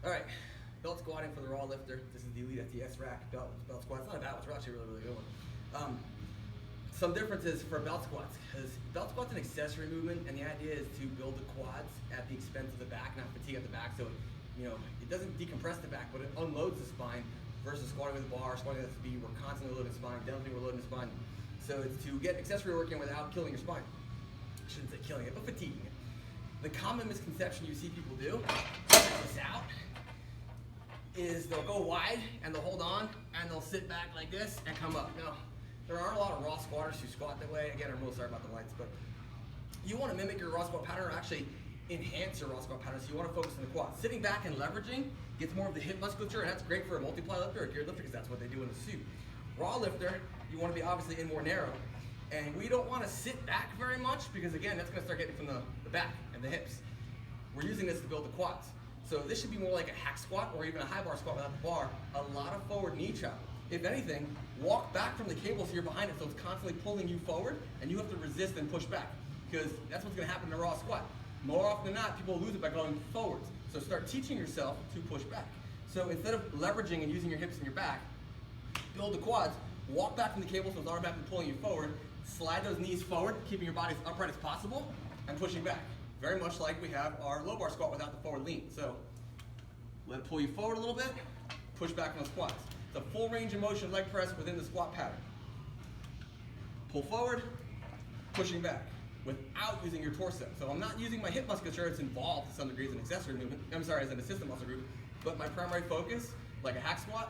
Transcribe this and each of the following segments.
All right, belt squatting for the raw lifter. This is the Elite FTS rack belt squat. It's not a bad one. It's actually a really good one. Some differences for belt squats, because belt squat's an accessory movement, and the idea is to build the quads at the expense of the back, not fatigue at the back. So, it doesn't decompress the back, but it unloads the spine. Versus squatting with a bar, squatting with speed, we're constantly loading the spine. Deadlifting, we're loading the spine. So it's to get accessory working without killing your spine. I shouldn't say killing it, but fatiguing it. The common misconception you see people do, check this out, is they'll go wide and they'll hold on and they'll sit back like this and come up. Now, there aren't a lot of raw squatters who squat that way. Again, I'm really sorry about the lights, but you want to mimic your raw squat pattern, or actually enhance your raw squat pattern. So you want to focus on the quad. Sitting back and leveraging gets more of the hip musculature, and that's great for a multiply lifter or a geared lifter because that's what they do in the suit. Raw lifter, you want to be obviously in more narrow, and we don't want to sit back very much because again, that's going to start getting from the back and the hips. We're using this to build the quads. So this should be more like a hack squat or even a high bar squat without the bar. A lot of forward knee travel. If anything, walk back from the cable so you're behind it, so it's constantly pulling you forward, and you have to resist and push back because that's what's going to happen in a raw squat. More often than not, people lose it by going forwards. So start teaching yourself to push back. So instead of leveraging and using your hips and your back, build the quads, walk back from the cable so it's automatically pulling you forward, slide those knees forward, keeping your body as upright as possible, and pushing back. Very much like we have our low bar squat without the forward lean. So let it pull you forward a little bit, push back on the squats. It's a full range of motion leg press within the squat pattern. Pull forward, pushing back, without using your torso. So I'm not using my hip musculature, it's involved to some degree as an accessory movement, as an assistant muscle group, but my primary focus, like a hack squat,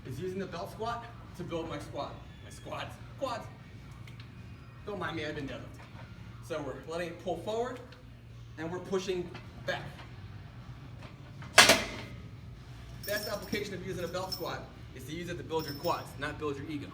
is using the belt squat to build my quads. Don't mind me, I've been deadlifting. So we're letting it pull forward, and we're pushing back. Best application of using a belt squat is to use it to build your quads, not build your ego.